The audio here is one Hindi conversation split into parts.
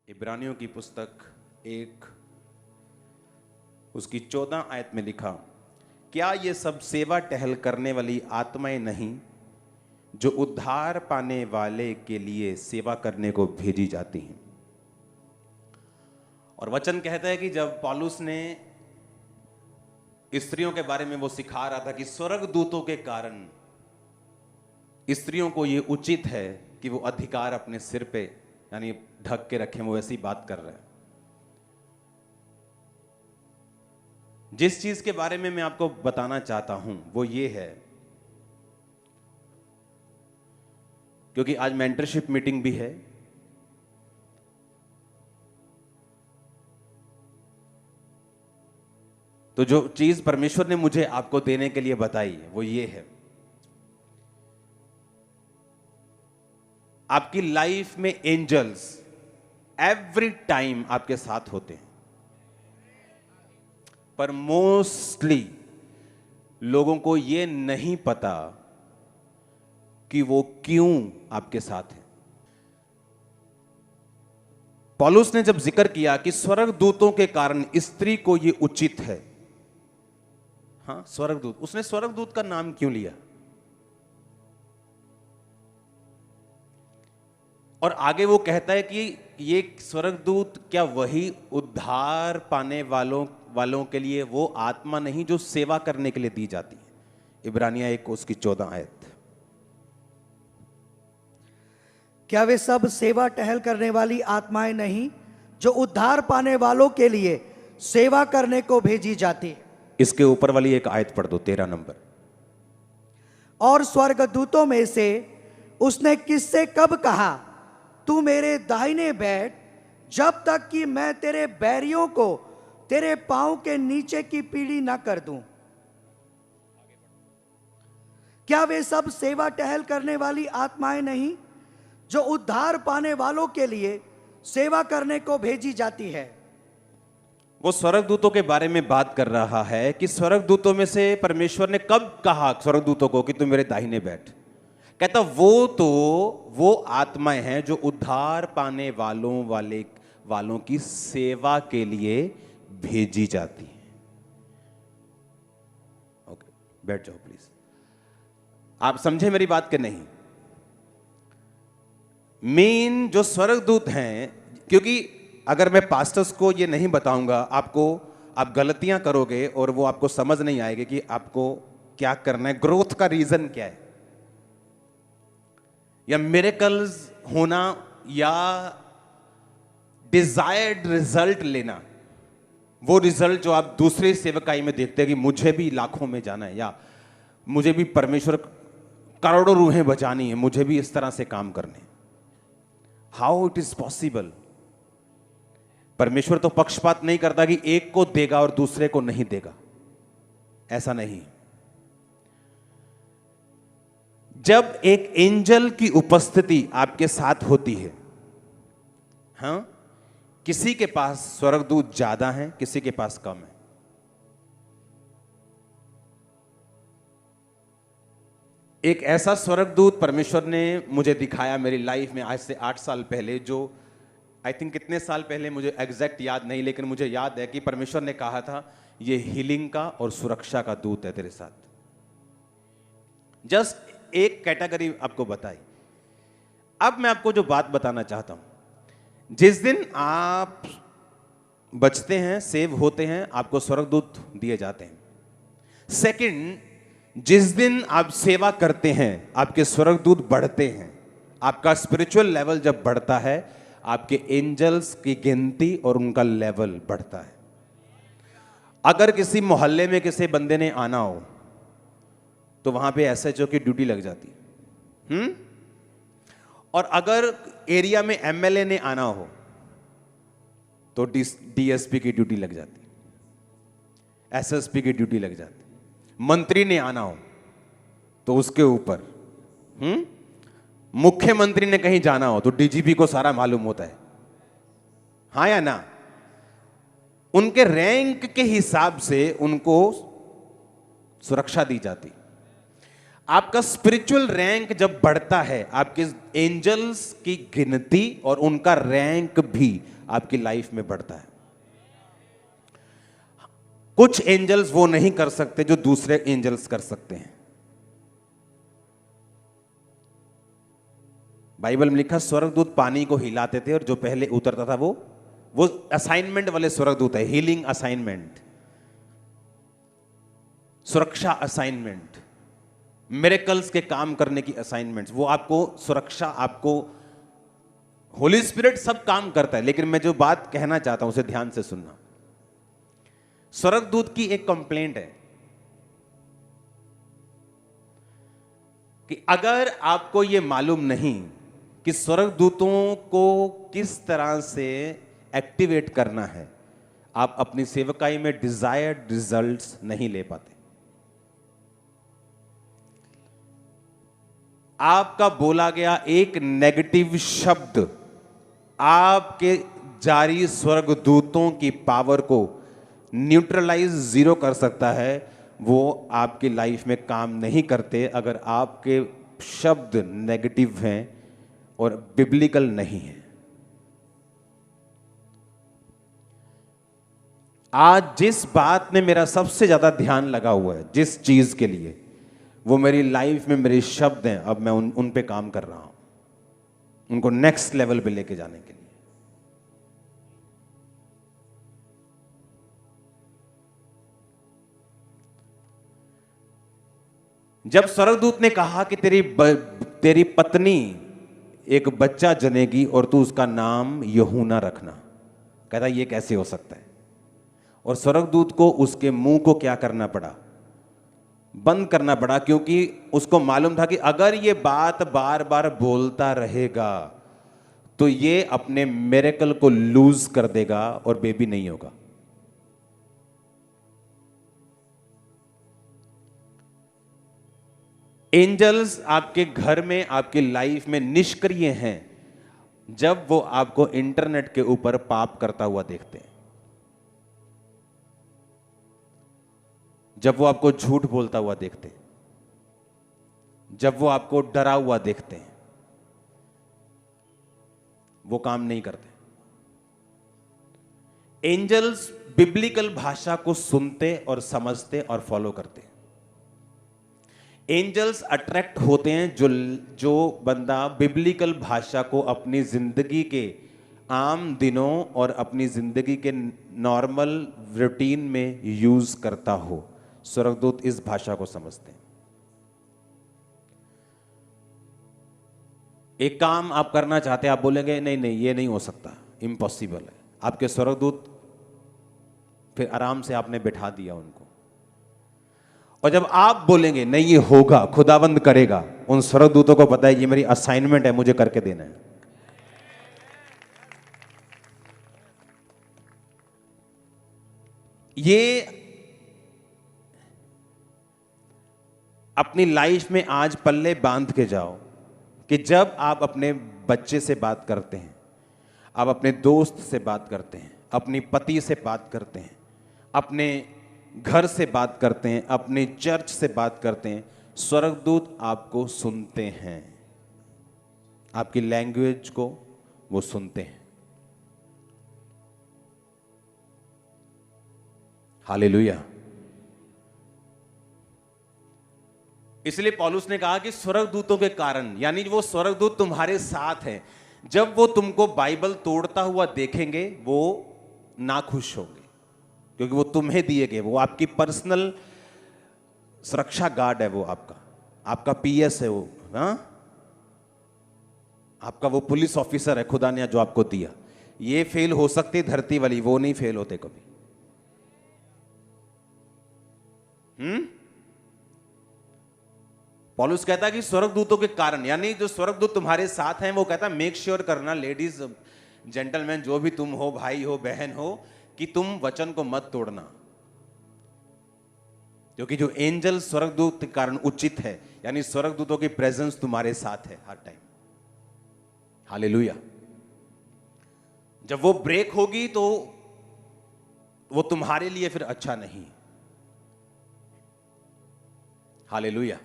इब्रानियों की पुस्तक 1 उसकी 14 आयत में लिखा, क्या ये सब सेवा टहल करने वाली आत्माएं नहीं जो उद्धार पाने वाले के लिए सेवा करने को भेजी जाती हैं। और वचन कहता है कि जब पौलुस ने स्त्रियों के बारे में वो सिखा रहा था कि स्वर्गदूतों के कारण स्त्रियों को ये उचित है कि वो अधिकार अपने सिर पे यानी ढक के रखें, वो ऐसी बात कर रहे हैं। जिस चीज के बारे में मैं आपको बताना चाहता हूं वो ये है, क्योंकि आज मेंटरशिप मीटिंग भी है, तो जो चीज परमेश्वर ने मुझे आपको देने के लिए बताई है वो ये है, आपकी लाइफ में एंजल्स एवरी टाइम आपके साथ होते हैं, पर मोस्टली लोगों को यह नहीं पता कि वो क्यों आपके साथ हैं। पौलुस ने जब जिक्र किया कि स्वर्गदूतों के कारण स्त्री को यह उचित है, हाँ स्वर्गदूत, उसने स्वर्गदूत का नाम क्यों लिया? और आगे वो कहता है कि ये स्वर्गदूत क्या वही उद्धार पाने वालों के लिए वो आत्मा नहीं जो सेवा करने के लिए दी जाती है। इब्रानिया 1 उसकी 14 आयत। क्या वे सब सेवा टहल करने वाली आत्माएं नहीं जो उद्धार पाने वालों के लिए सेवा करने को भेजी जाती है? इसके ऊपर वाली एक आयत पढ़ दो, 13 नंबर। और स्वर्गदूतों में से उसने किससे कब कहा, तू मेरे दाहिने बैठ, जब तक कि मैं तेरे बैरियों को तेरे पांव के नीचे की पीढ़ी ना कर दूं? क्या वे सब सेवा टहल करने वाली आत्माएं नहीं जो उद्धार पाने वालों के लिए सेवा करने को भेजी जाती है? वो स्वर्गदूतों के बारे में बात कर रहा है कि स्वर्गदूतों में से परमेश्वर ने कब कहा स्वर्गदूतों को कि तुम मेरे दाहिने बैठ। कहता वो आत्माएं हैं जो उद्धार पाने वालों की सेवा के लिए भेजी जाती हैं। ओके, बैठ जाओ प्लीज। आप समझे मेरी बात के नहीं? मेन जो स्वर्गदूत हैं, क्योंकि अगर मैं पास्टर्स को ये नहीं बताऊंगा आप गलतियां करोगे और वो आपको समझ नहीं आएगी कि आपको क्या करना है, ग्रोथ का रीजन क्या है, या मिरेकल्स होना या डिजायर्ड रिजल्ट लेना, वो रिजल्ट जो आप दूसरे सेवकाई में देखते हैं कि मुझे भी लाखों में जाना है, या मुझे भी परमेश्वर करोड़ों रूहें बचानी है, मुझे भी इस तरह से काम करने। How it is possible? परमेश्वर तो पक्षपात नहीं करता कि एक को देगा और दूसरे को नहीं देगा, ऐसा नहीं। जब एक एंजल की उपस्थिति आपके साथ होती है, हाँ, किसी के पास स्वर्गदूत ज्यादा हैं, किसी के पास कम है। एक ऐसा स्वर्गदूत परमेश्वर ने मुझे दिखाया मेरी लाइफ में आज से 8 साल पहले, जो आई थिंक कितने साल पहले मुझे एग्जैक्ट याद नहीं, लेकिन मुझे याद है कि परमेश्वर ने कहा था ये हीलिंग का और सुरक्षा का दूत है तेरे साथ। जस्ट एक कैटेगरी आपको बताई। अब मैं आपको जो बात बताना चाहता हूं, जिस दिन आप बचते हैं, सेव होते हैं, आपको स्वर्गदूत दिए जाते हैं। सेकंड, जिस दिन आप सेवा करते हैं आपके स्वर्गदूत बढ़ते हैं। आपका स्पिरिचुअल लेवल जब बढ़ता है, आपके एंजल्स की गिनती और उनका लेवल बढ़ता है। अगर किसी मोहल्ले में किसी बंदे ने आना हो तो वहां पे एसएचओ की ड्यूटी लग जाती है, और अगर एरिया में एमएलए ने आना हो तो डीएसपी की ड्यूटी लग जाती, एसएसपी की ड्यूटी लग जाती। मंत्री ने आना हो तो उसके ऊपर, मुख्यमंत्री ने कहीं जाना हो तो डीजीपी को सारा मालूम होता है, हाँ या ना? उनके रैंक के हिसाब से उनको सुरक्षा दी जाती। आपका स्पिरिचुअल रैंक जब बढ़ता है, आपके एंजल्स की गिनती और उनका रैंक भी आपकी लाइफ में बढ़ता है। कुछ एंजल्स वो नहीं कर सकते जो दूसरे एंजल्स कर सकते हैं। बाइबल में लिखा स्वर्गदूत पानी को हिलाते थे और जो पहले उतरता था वो असाइनमेंट वाले स्वर्गदूत है। हीलिंग असाइनमेंट, सुरक्षा असाइनमेंट, मिरेकल्स के काम करने की असाइनमेंट्स, वो आपको सुरक्षा, आपको होली स्पिरिट सब काम करता है। लेकिन मैं जो बात कहना चाहता हूं उसे ध्यान से सुनना। स्वर्गदूत की एक कंप्लेंट है कि अगर आपको यह मालूम नहीं कि स्वर्गदूतों को किस तरह से एक्टिवेट करना है, आप अपनी सेवकाई में डिजायर्ड रिजल्ट्स नहीं ले पाते। आपका बोला गया एक नेगेटिव शब्द आपके जारी स्वर्गदूतों की पावर को न्यूट्रलाइज, जीरो कर सकता है। वो आपकी लाइफ में काम नहीं करते अगर आपके शब्द नेगेटिव हैं और बिब्लिकल नहीं है। आज जिस बात ने मेरा सबसे ज्यादा ध्यान लगा हुआ है, जिस चीज के लिए, वो मेरी लाइफ में मेरे शब्द हैं। अब मैं उन पे काम कर रहा हूं, उनको नेक्स्ट लेवल पे लेके जाने के लिए। जब स्वर्गदूत ने कहा कि तेरी पत्नी एक बच्चा जनेगी और तू उसका नाम यूहन्ना रखना, कहता ये कैसे हो सकता है। और स्वर्गदूत को उसके मुंह को क्या करना पड़ा, बंद करना पड़ा, क्योंकि उसको मालूम था कि अगर ये बात बार बार बोलता रहेगा तो ये अपने मिरेकल को लूज कर देगा और बेबी नहीं होगा। एंजल्स आपके घर में, आपकी लाइफ में निष्क्रिय हैं जब वो आपको इंटरनेट के ऊपर पाप करता हुआ देखते हैं, जब वो आपको झूठ बोलता हुआ देखते हैं, जब वो आपको डरा हुआ देखते हैं। वो काम नहीं करते। एंजल्स बिब्लिकल भाषा को सुनते और समझते और फॉलो करते हैं। एंजल्स अट्रैक्ट होते हैं जो बंदा बिब्लिकल भाषा को अपनी जिंदगी के आम दिनों और अपनी जिंदगी के नॉर्मल रूटीन में यूज करता हो। स्वर्गदूत इस भाषा को समझते हैं। एक काम आप करना चाहते हैं, आप बोलेंगे नहीं नहीं ये नहीं हो सकता, इम्पॉसिबल है। आपके स्वर्गदूत फिर आराम से आपने बिठा दिया उनको, और जब आप बोलेंगे नहीं ये होगा, खुदाबंद करेगा, उन स्वर्गदूतों को पता है ये मेरी असाइनमेंट है, मुझे करके देना है। ये अपनी लाइफ में आज पल्ले बांध के जाओ कि जब आप अपने बच्चे से बात करते हैं, आप अपने दोस्त से बात करते हैं, अपनी पति से बात करते हैं, अपने घर से बात करते हैं, अपने चर्च से बात करते हैं, स्वर्गदूत आपको सुनते हैं। आपकी लैंग्वेज को वो सुनते हैं। हालेलुया। इसलिए पौलुस ने कहा कि स्वर्गदूतों के कारण, यानी वो स्वर्गदूत तुम्हारे साथ हैं, जब वो तुमको बाइबल तोड़ता हुआ देखेंगे वो नाखुश होंगे, क्योंकि वो तुम्हें दिए गए, वो आपकी पर्सनल सुरक्षा गार्ड है, वो आपका पीएस है, वो आपका वो पुलिस ऑफिसर है खुदा ने जो आपको दिया। ये फेल हो सकती धरती वाली, वो नहीं फेल होते कभी। पौलुस कहता है कि स्वर्गदूतों के कारण, यानी जो स्वर्गदूत तुम्हारे साथ हैं, वो कहता है मेक श्योर करना, लेडीज जेंटलमैन जो भी तुम हो, भाई हो बहन हो, कि तुम वचन को मत तोड़ना, क्योंकि जो एंजल स्वर्गदूत के कारण उचित है, यानी स्वर्गदूतों की प्रेजेंस तुम्हारे साथ है हर टाइम। हालेलुया। जब वो ब्रेक होगी तो वो तुम्हारे लिए फिर अच्छा नहीं। हालेलुया।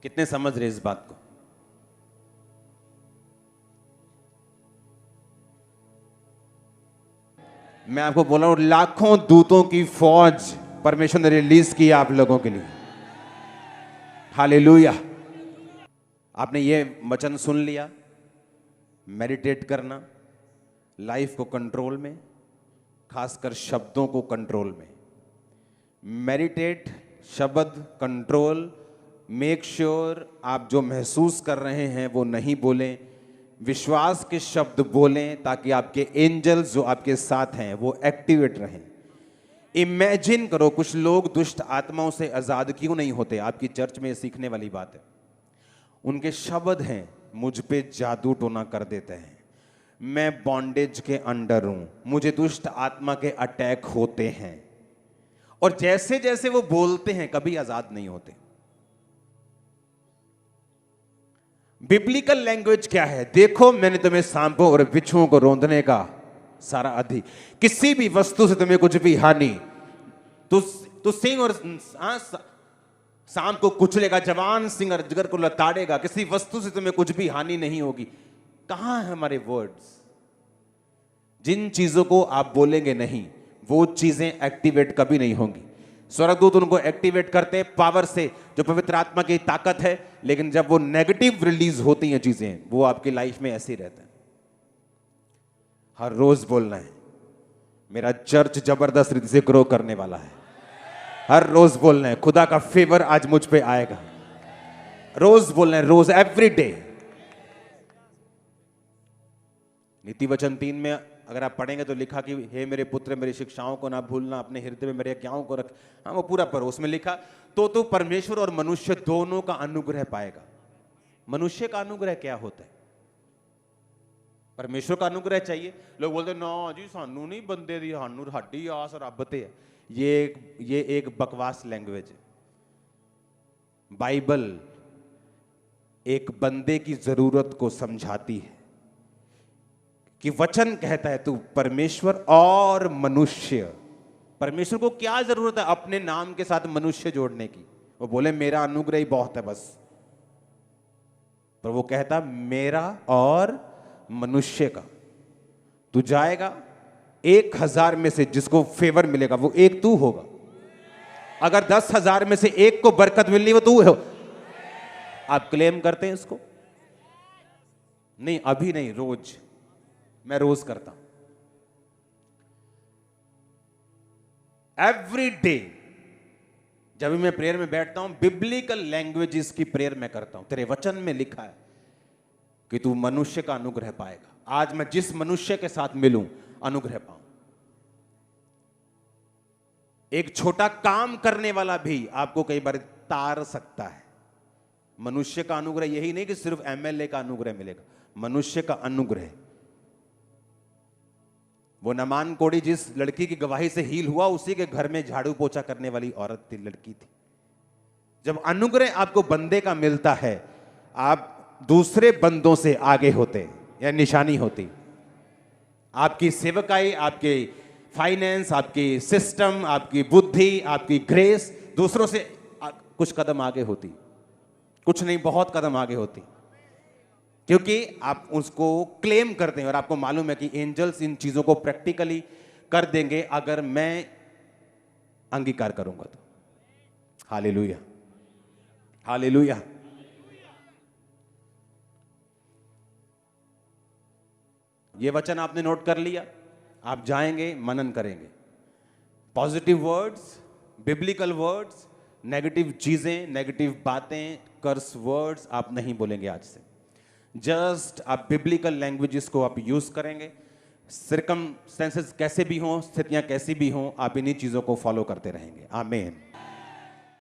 कितने समझ रहे इस बात को? मैं आपको बोला हूं, लाखों दूतों की फौज परमेश्वर ने रिलीज की आप लोगों के लिए। हालेलुया। आपने ये वचन सुन लिया, मेडिटेट करना, लाइफ को कंट्रोल में, खासकर शब्दों को कंट्रोल में। मेडिटेट, शब्द कंट्रोल, मेक श्योर आप जो महसूस कर रहे हैं वो नहीं बोलें, विश्वास के शब्द बोलें, ताकि आपके एंजल्स जो आपके साथ हैं वो एक्टिवेट रहें। इमेजिन करो, कुछ लोग दुष्ट आत्माओं से आजाद क्यों नहीं होते? आपकी चर्च में सीखने वाली बात है। उनके शब्द हैं, मुझ पे जादू टोना कर देते हैं, मैं बॉन्डेज के अंडर हूं, मुझे दुष्ट आत्मा के अटैक होते हैं। और जैसे जैसे वो बोलते हैं कभी आजाद नहीं होते। बिब्लिकल लैंग्वेज क्या है? देखो, मैंने तुम्हें सांपों और बिच्छुओं को रौंदने का सारा अधिकार, किसी भी वस्तु से तुम्हें कुछ भी हानि, तू सिंह और सांप को कुचलेगा, जवान सिंह अजगर को लताड़ेगा, किसी वस्तु से तुम्हें कुछ भी हानि नहीं होगी। कहां है हमारे वर्ड्स? जिन चीजों को आप बोलेंगे नहीं, वो चीजें एक्टिवेट कभी नहीं होंगी। स्वर्गदूत उनको एक्टिवेट करते हैं पावर से, जो पवित्र आत्मा की ताकत है, लेकिन जब वो नेगेटिव रिलीज होती हैं चीजें, वो आपकी लाइफ में ऐसे ही रहते हैं। हर रोज बोलना है, मेरा चर्च जबरदस्त रीति से ग्रो करने वाला है। हर रोज बोलना है, खुदा का फेवर आज मुझ पे आएगा। रोज बोलना है, रोज, एवरी डे। नीति वचन 3 में अगर आप पढ़ेंगे तो लिखा कि हे मेरे पुत्र, मेरी शिक्षाओं को ना भूलना, अपने हृदय में मेरी आज्ञाओं को रख। हाँ, वो पूरा पढ़ो। उसमें लिखा तो परमेश्वर और मनुष्य दोनों का अनुग्रह पाएगा। मनुष्य का अनुग्रह क्या होता है? परमेश्वर का अनुग्रह चाहिए। लोग बोलते ना जी, सानू नहीं बंदे दी, सानू साडी आस रब ते है। ये एक बकवास लैंग्वेज है। बाइबल एक बंदे की जरूरत को समझाती है कि वचन कहता है तू परमेश्वर और मनुष्य। परमेश्वर को क्या जरूरत है अपने नाम के साथ मनुष्य जोड़ने की? वो बोले मेरा अनुग्रह ही बहुत है बस। पर वो कहता मेरा और मनुष्य का। तू जाएगा, 1000 में से जिसको फेवर मिलेगा वो एक तू होगा। अगर 10,000 में से एक को बरकत मिलनी वो तू हो। आप क्लेम करते हैं इसको? नहीं, अभी नहीं, रोज। मैं रोज करता हूं। एवरी डे जब भी मैं प्रेयर में बैठता हूं, बिब्लिकल लैंग्वेजेस की प्रेयर में करता हूं। तेरे वचन में लिखा है कि तू मनुष्य का अनुग्रह पाएगा। आज मैं जिस मनुष्य के साथ मिलूं, अनुग्रह पाऊं। एक छोटा काम करने वाला भी आपको कई बार तार सकता है। मनुष्य का अनुग्रह यही नहीं कि सिर्फ एमएलए का अनुग्रह मिलेगा, मनुष्य का अनुग्रह। वो नमान कोड़ी जिस लड़की की गवाही से हील हुआ, उसी के घर में झाड़ू पोछा करने वाली औरत थी, लड़की थी। जब अनुग्रह आपको बंदे का मिलता है, आप दूसरे बंदों से आगे होते हैं, या निशानी होती। आपकी सेवकाई, आपके फाइनेंस, आपकी सिस्टम, आपकी बुद्धि, आपकी ग्रेस दूसरों से कुछ कदम आगे होती। कुछ नहीं, बहुत कदम आगे होती, क्योंकि आप उसको क्लेम करते हैं और आपको मालूम है कि एंजल्स इन चीजों को प्रैक्टिकली कर देंगे अगर मैं अंगीकार करूंगा तो। Hallelujah, hallelujah. ये वचन आपने नोट कर लिया, आप जाएंगे, मनन करेंगे। Positive words, biblical words, negative चीजें, नेगेटिव बातें, कर्स वर्ड्स आप नहीं बोलेंगे आज से। जस्ट आप बिब्लिकल लैंग्वेजेस को आप यूज करेंगे। सर्कमस्टेंसेस कैसे भी हों, स्थितियां कैसी भी हों, आप इन्हीं चीजों को फॉलो करते रहेंगे। आमीन।